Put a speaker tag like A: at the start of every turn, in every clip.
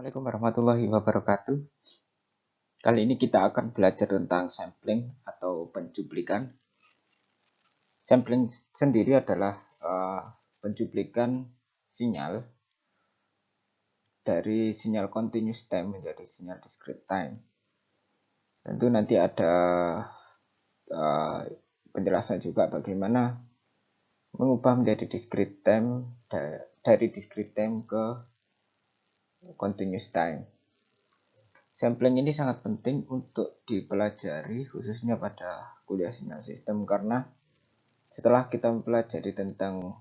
A: Assalamualaikum warahmatullahi wabarakatuh. Kali ini kita akan belajar tentang sampling atau pencuplikan. Sampling sendiri adalah pencuplikan sinyal dari sinyal continuous time menjadi sinyal discrete time. Tentu nanti ada penjelasan juga bagaimana mengubah menjadi discrete time dari discrete time ke continuous time. Sampling ini sangat penting untuk dipelajari khususnya pada kuliah sinyal sistem karena setelah kita mempelajari tentang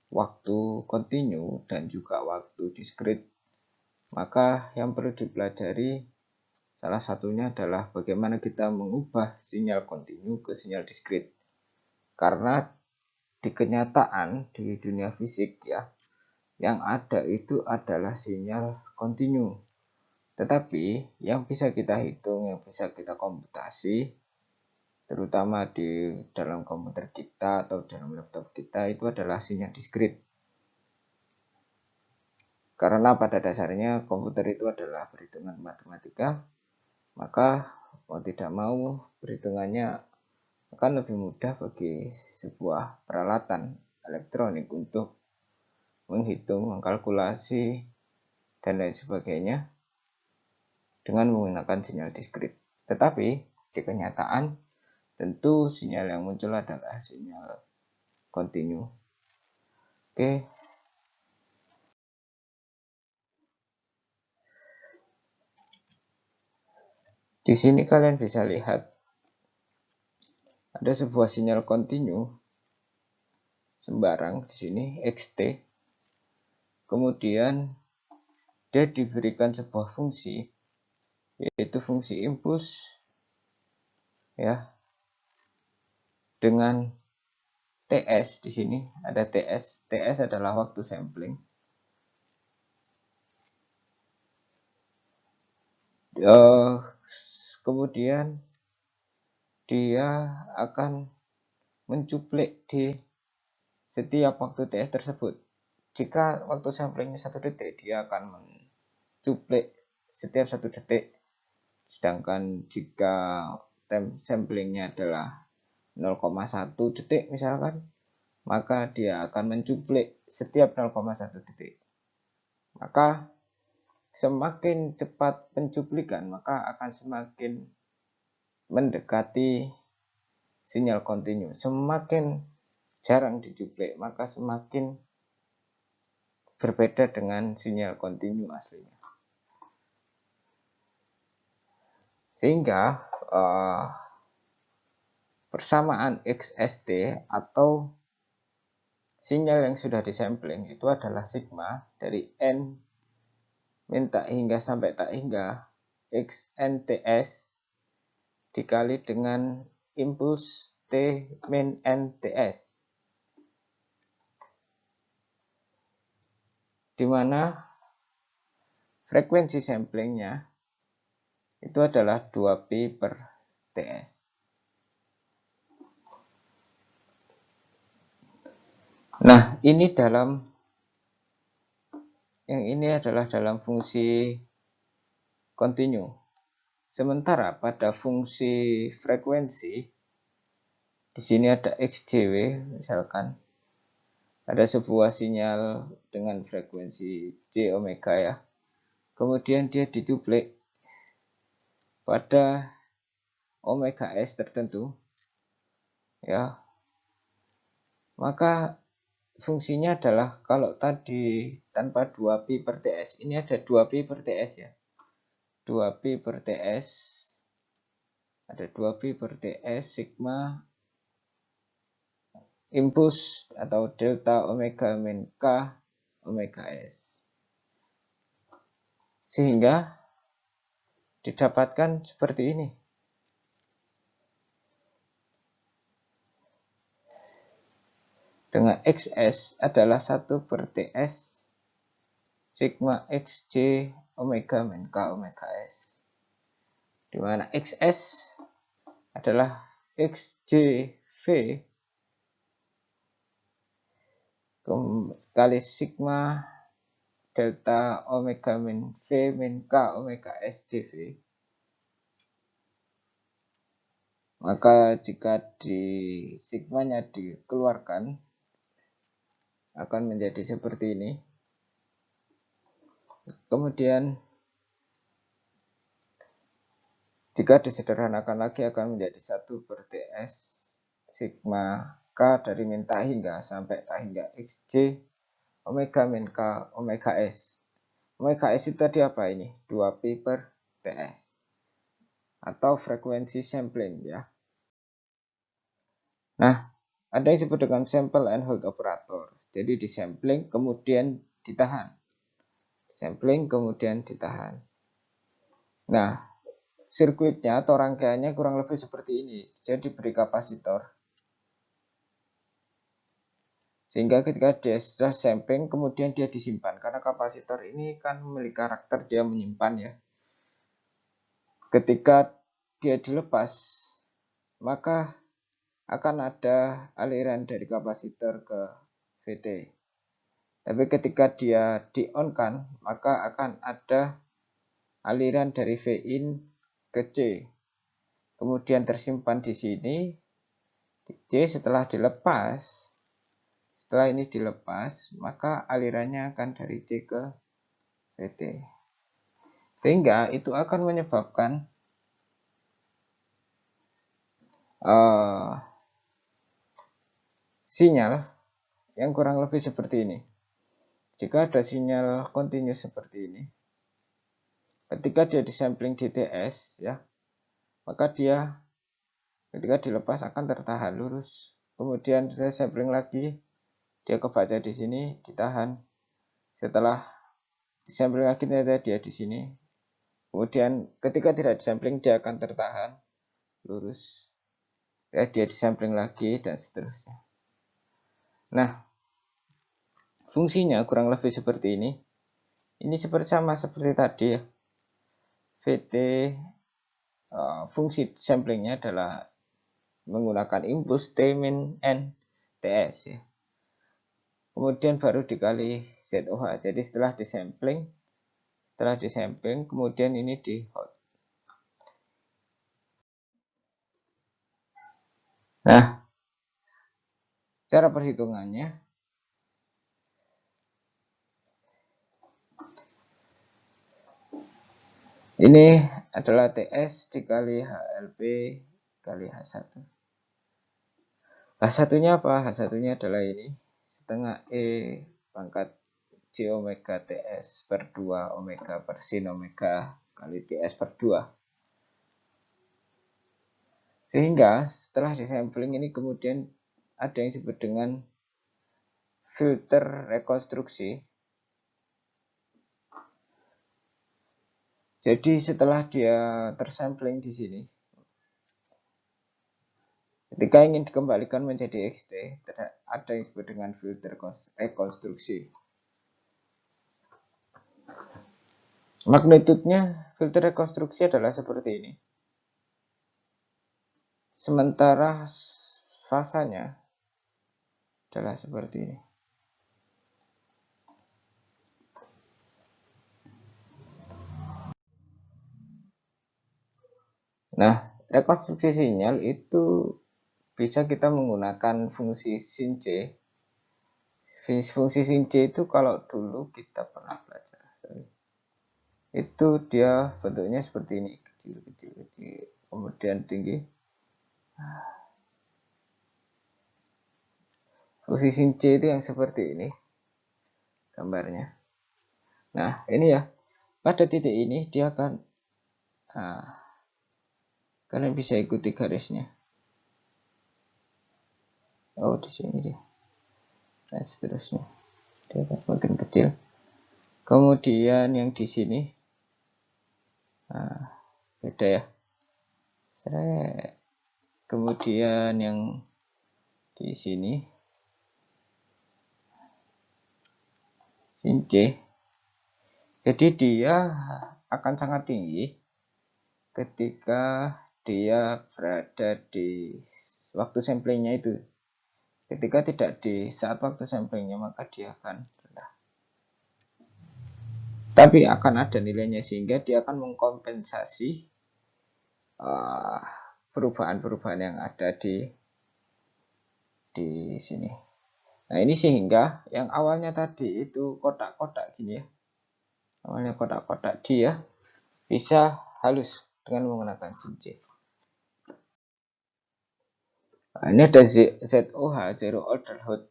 A: waktu kontinu dan juga waktu discrete, maka yang perlu dipelajari salah satunya adalah bagaimana kita mengubah sinyal kontinu ke sinyal discrete. Karena di kenyataan di dunia fisik ya, yang ada itu adalah sinyal kontinu. Tetapi yang bisa kita hitung, yang bisa kita komputasi, terutama di dalam komputer kita atau dalam laptop kita, itu adalah sinyal discrete. Karena pada dasarnya komputer itu adalah perhitungan matematika, maka mau tidak mau perhitungannya akan lebih mudah bagi sebuah peralatan elektronik untuk menghitung, mengkalkulasi, dan lain sebagainya dengan menggunakan sinyal discrete. Tetapi di kenyataan tentu sinyal yang muncul adalah sinyal kontinu. Oke. Di sini kalian bisa lihat ada sebuah sinyal kontinu sembarang di sini xt. Kemudian dia diberikan sebuah fungsi yaitu fungsi impuls ya. Dengan TS di sini ada TS. TS adalah waktu sampling. Kemudian dia akan mencuplik di setiap waktu TS tersebut. Jika waktu samplingnya 1 detik, dia akan mencuplik setiap 1 detik. Sedangkan jika time samplingnya adalah 0,1 detik misalkan, maka dia akan mencuplik setiap 0,1 detik. Maka semakin cepat pencuplikan, maka akan semakin mendekati sinyal kontinu. Semakin jarang dicuplik, maka semakin berbeda dengan sinyal kontinu aslinya. Sehingga persamaan XST atau sinyal yang sudah disampling itu adalah sigma dari N min tak hingga sampai tak hingga XNTS dikali dengan impuls T min NTS, di mana frekuensi samplingnya itu adalah 2pi per TS. Nah, ini adalah dalam fungsi kontinu. Sementara pada fungsi frekuensi di sini ada XJW misalkan. Ada sebuah sinyal dengan frekuensi J omega ya. Kemudian dia diduplik pada omega S tertentu ya. Maka fungsinya adalah kalau tadi tanpa 2pi per TS, ini ada 2pi per TS ya. 2pi per TS, ada 2pi per TS sigma impuls atau delta omega min K omega S. Sehingga didapatkan seperti ini. Dengan XS adalah 1 per TS sigma XJ omega min K omega S. Di mana XS adalah XJV kali sigma delta omega min V min K omega S dV. Maka jika di sigmanya dikeluarkan akan menjadi seperti ini. Kemudian jika disederhanakan lagi akan menjadi 1/TS sigma K dari min tak hingga sampai tak hingga XJ omega min K omega S. Omega S itu tadi apa ini? 2pi/TS. Atau frekuensi sampling ya. Nah, ada yang disebut dengan sample and hold operator. Jadi disampling kemudian ditahan. Sampling kemudian ditahan. Nah, sirkuitnya atau rangkaiannya kurang lebih seperti ini. Jadi diberi kapasitor. Sehingga ketika dia sudah sampling kemudian dia disimpan. Karena kapasitor ini kan memiliki karakter dia menyimpan ya. Ketika dia dilepas, maka akan ada aliran dari kapasitor ke VT. Tapi ketika dia di-on-kan, maka akan ada aliran dari V-in ke C. Kemudian tersimpan di sini. Di C setelah dilepas, setelah ini dilepas, maka alirannya akan dari C ke VT. Sehingga itu akan menyebabkan sinyal yang kurang lebih seperti ini. Jika ada sinyal continuous seperti ini, ketika dia disampling di TS ya, maka dia ketika dilepas akan tertahan lurus. Kemudian saya sampling lagi, dia kebaca di sini, ditahan. Setelah disampling lagi ternyata dia di sini. Kemudian ketika tidak disampling dia akan tertahan lurus. Ya, dia disampling lagi dan seterusnya. Nah, fungsinya kurang lebih seperti ini. Ini sama seperti tadi ya. VT fungsi samplingnya adalah menggunakan impuls T min N TS ya. Kemudian baru dikali ZOH. Jadi setelah disampling kemudian ini di hold. Nah, cara perhitungannya ini adalah TS dikali HLP kali H1. H1-nya apa? H1-nya adalah ini setengah E pangkat J omega TS per 2 omega per sin omega kali TS per 2. Sehingga setelah disampling ini kemudian ada yang disebut dengan filter rekonstruksi. Jadi setelah dia tersampling di sini, ketika ingin dikembalikan menjadi XT, ada yang disebut dengan filter rekonstruksi. Magnitudenya filter rekonstruksi adalah seperti ini. Sementara fasanya adalah seperti ini. Nah, rekonstruksi sinyal itu bisa kita menggunakan fungsi sin C. Fungsi sin C itu kalau dulu kita pernah belajar. Itu dia bentuknya seperti ini, kecil, kemudian tinggi. Fungsi sin C itu yang seperti ini gambarnya. Nah, ini ya. Pada titik ini dia akan kalian bisa ikuti garisnya. Oh, di sini dia. Dan seterusnya. Dia akan makin kecil. Kemudian yang di sini beda ya. Kemudian yang di sini sin C. Jadi dia akan sangat tinggi ketika dia berada di waktu samplingnya itu. Ketika tidak di saat waktu samplingnya maka dia akan rendah. tapi akan ada nilainya, sehingga dia akan mengkompensasi perubahan-perubahan yang ada di sini. Nah, ini sehingga yang awalnya tadi itu kotak-kotak gini ya, awalnya kotak-kotak, dia bisa halus dengan menggunakan cincin. Nah, ini ada ZOH, Zero Order Hot.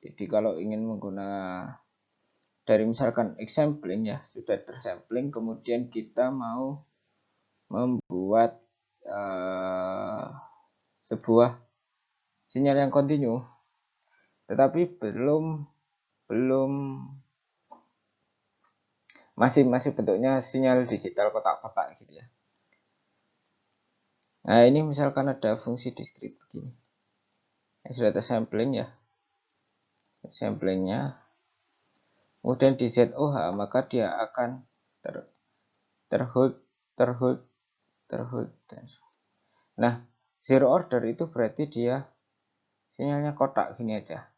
A: Jadi kalau ingin menggunakan dari misalkan sampling ya, sudah tersampling, kemudian kita mau membuat sebuah sinyal yang kontinu, tetapi belum masih bentuknya sinyal digital kotak-kotak gitu ya. Nah, ini misalkan ada fungsi discrete begini, sudah tersampling ya, samplingnya, kemudian di ZOH, maka dia akan terhold. Nah, zero order itu berarti dia sinyalnya kotak gini aja.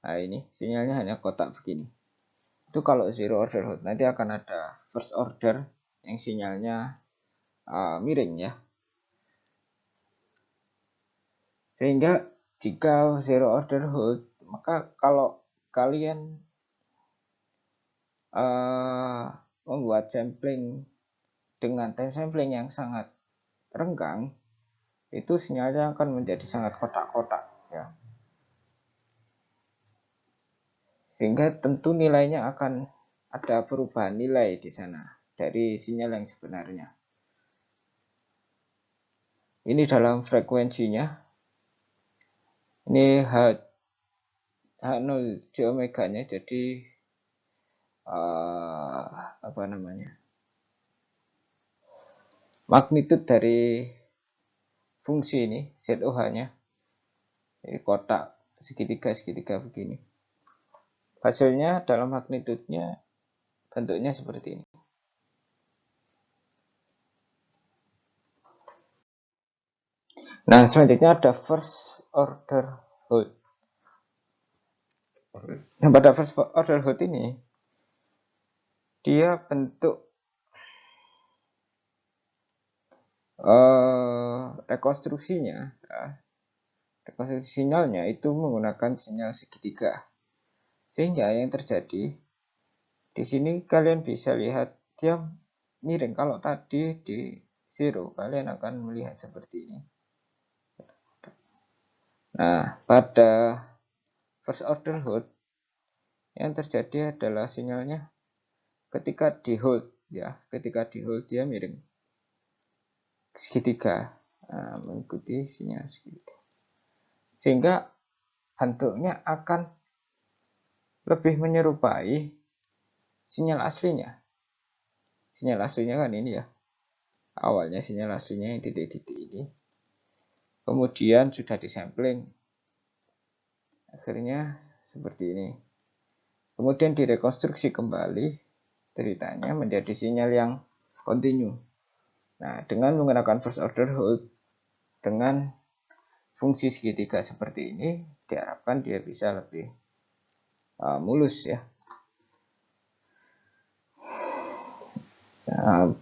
A: Nah, ini sinyalnya hanya kotak begini. Itu kalau zero order hold. Nanti akan ada first order yang sinyalnya miring ya. Sehingga jika zero order hold, maka kalau kalian membuat sampling dengan time sampling yang sangat renggang, itu sinyalnya akan menjadi sangat kotak-kotak ya. Sehingga tentu nilainya akan ada perubahan nilai di sana dari sinyal yang sebenarnya. Ini dalam frekuensinya. Ini H0 J omega-nya, jadi apa namanya? Magnitud dari fungsi ini ZOH-nya. Ini kotak segitiga begini. Hasilnya dalam magnitudnya bentuknya seperti ini. Nah, selanjutnya ada first order hold. Nah, pada first order hold ini dia bentuk rekonstruksinya, rekonstruksi sinyalnya itu menggunakan sinyal segitiga. Sehingga yang terjadi di sini kalian bisa lihat dia miring. Kalau tadi di zero, kalian akan melihat seperti ini. Nah, pada first order hold yang terjadi adalah sinyalnya ketika di hold ya, ketika di hold dia miring segitiga, mengikuti sinyal segitiga, sehingga bentuknya akan lebih menyerupai sinyal aslinya. Sinyal aslinya kan ini ya, awalnya sinyal aslinya yang titik-titik ini, kemudian sudah disampling, akhirnya seperti ini, kemudian direkonstruksi kembali ceritanya menjadi sinyal yang kontinu. Nah, dengan menggunakan first order hold dengan fungsi segitiga seperti ini, diharapkan dia bisa lebih mulus ya. Nah,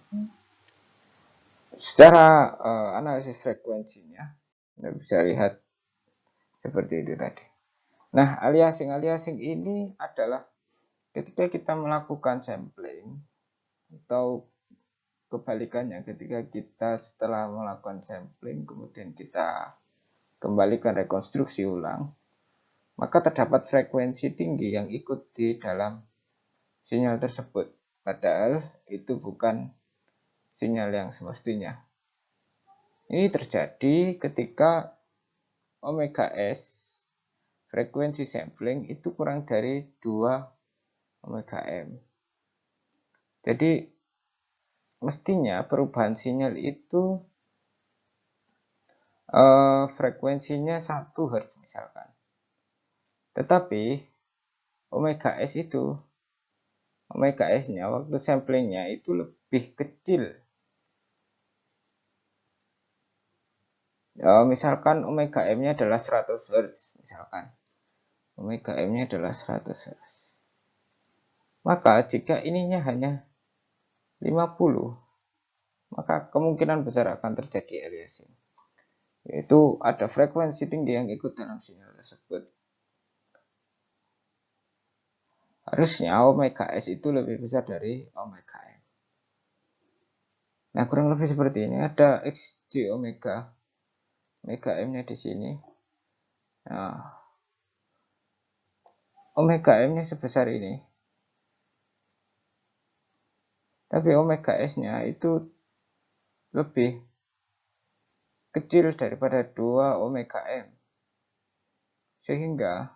A: secara analisis frekuensinya, Anda bisa lihat seperti itu tadi. Nah, aliasing ini adalah ketika kita melakukan sampling, atau kebalikannya, ketika kita setelah melakukan sampling kemudian kita kembalikan rekonstruksi ulang, maka terdapat frekuensi tinggi yang ikut di dalam sinyal tersebut, padahal itu bukan sinyal yang semestinya. Ini terjadi ketika omega S, frekuensi sampling itu kurang dari 2 omega M. Jadi mestinya perubahan sinyal itu frekuensinya 1 Hz misalkan. Tetapi omega S-nya waktu samplingnya itu lebih kecil. Misalkan omega M-nya adalah 100 Hz misalkan. Omega M-nya adalah 100 Hz. Maka jika ininya hanya 50, maka kemungkinan besar akan terjadi aliasing, yaitu ada frekuensi tinggi yang ikut dalam sinyal tersebut. Harusnya omega S itu lebih besar dari omega M. Nah, kurang lebih seperti ini. Ada XJ omega, omega M-nya di sini. Nah, omega M-nya sebesar ini. Tapi omega S-nya itu lebih kecil daripada 2 omega M. Sehingga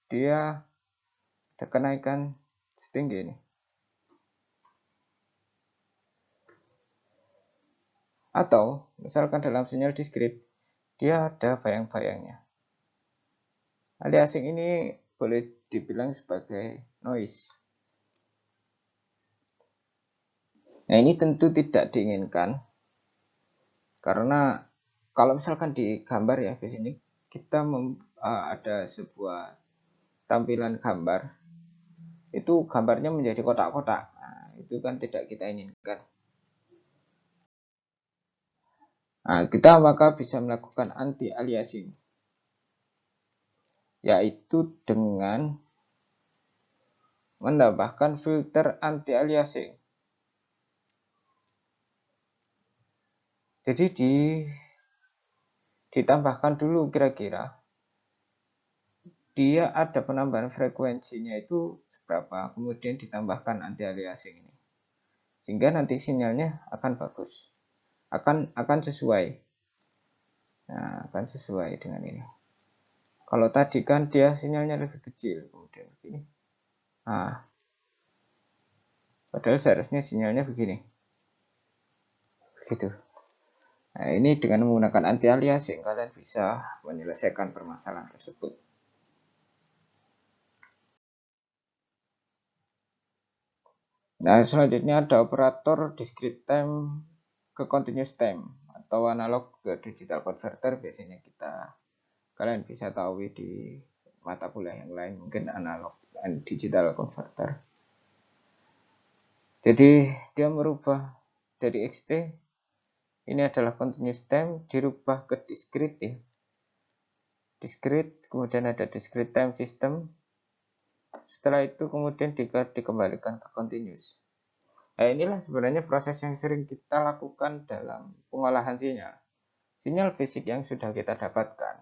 A: dia ada kenaikan setinggi ini. Atau misalkan dalam sinyal diskrit, dia ada bayang-bayangnya. Aliasing ini boleh dibilang sebagai noise. Nah, ini tentu tidak diinginkan, karena kalau misalkan di gambar ya, di sini kita ada sebuah tampilan gambar, itu gambarnya menjadi kotak-kotak. Nah, itu kan tidak kita inginkan. Nah, kita maka bisa melakukan anti-aliasing, yaitu dengan menambahkan filter anti-aliasing. Jadi ditambahkan dulu kira-kira dia ada penambahan frekuensinya itu seberapa, kemudian ditambahkan anti-aliasing ini, sehingga nanti sinyalnya akan bagus, akan sesuai. Nah, akan sesuai dengan ini. Kalau tadi kan dia sinyalnya lebih kecil, kemudian begini. Nah, padahal seharusnya sinyalnya begini, begitu. Nah, ini dengan menggunakan anti-aliasing kalian bisa menyelesaikan permasalahan tersebut. Nah, selanjutnya ada operator discrete time ke continuous time atau analog ke digital converter. Biasanya kalian bisa tahu di mata kuliah yang lain, mungkin analog dan digital converter. Jadi dia merubah dari XT, ini adalah continuous time, dirubah ke discrete ya. Discrete, kemudian ada discrete time system. Setelah itu kemudian dikembalikan ke continuous. Nah, inilah sebenarnya proses yang sering kita lakukan dalam pengolahan sinyal. Sinyal fisik yang sudah kita dapatkan,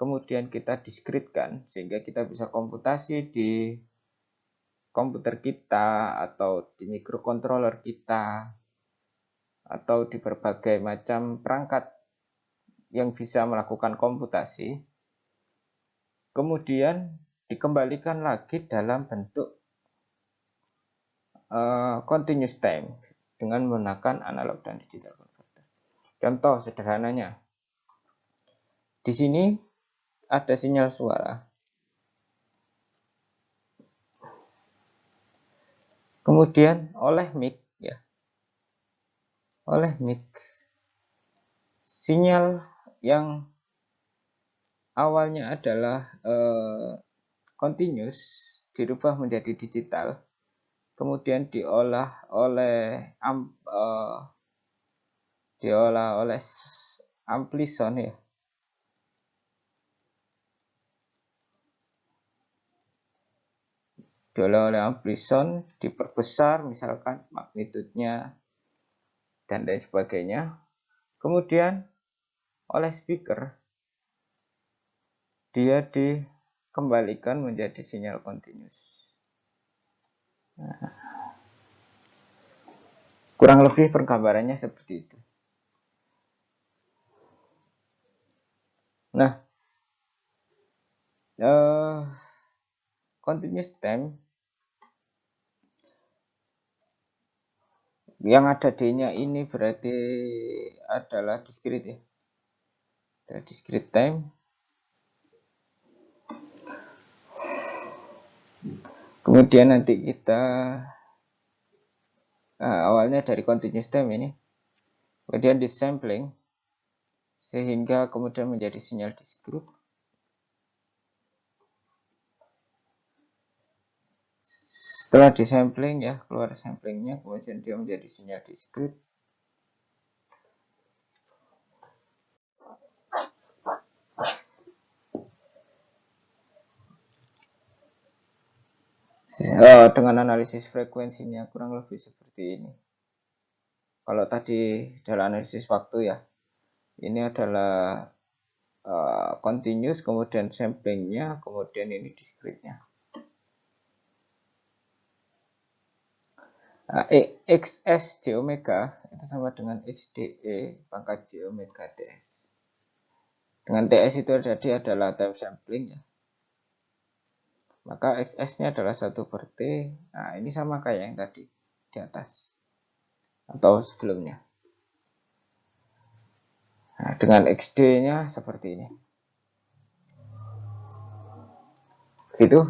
A: kemudian kita diskretkan sehingga kita bisa komputasi di komputer kita atau di microcontroller kita atau di berbagai macam perangkat yang bisa melakukan komputasi, kemudian dikembalikan lagi dalam bentuk continuous time dengan menggunakan analog dan digital converter. Contoh sederhananya, di sini ada sinyal suara, kemudian oleh mic ya, oleh mic sinyal yang awalnya adalah continuous dirubah menjadi digital, kemudian diolah oleh amplison ya, diolah oleh amplison, diperbesar misalkan magnitudenya dan lain sebagainya, kemudian oleh speaker dia dikembalikan menjadi sinyal continuous. Nah, kurang lebih pergambarannya seperti itu. Nah, continuous time yang ada D-nya ini berarti adalah discrete ya. Ada discrete time. Kemudian nanti kita awalnya dari continuous time ini, kemudian disampling sehingga kemudian menjadi sinyal discrete. Setelah disampling ya, keluar samplingnya, kemudian dia menjadi sinyal diskrit. Dengan analisis frekuensinya kurang lebih seperti ini. Kalau tadi adalah analisis waktu ya, ini adalah continuous, kemudian samplingnya, kemudian ini diskritnya. XS J omega itu sama dengan XDE pangkat J omega TS. Dengan TS itu tadi adalah time sampling ya. Maka XS-nya adalah 1/T. Nah, ini sama kayak yang tadi di atas atau sebelumnya. Nah, dengan XD-nya seperti ini. Gitu.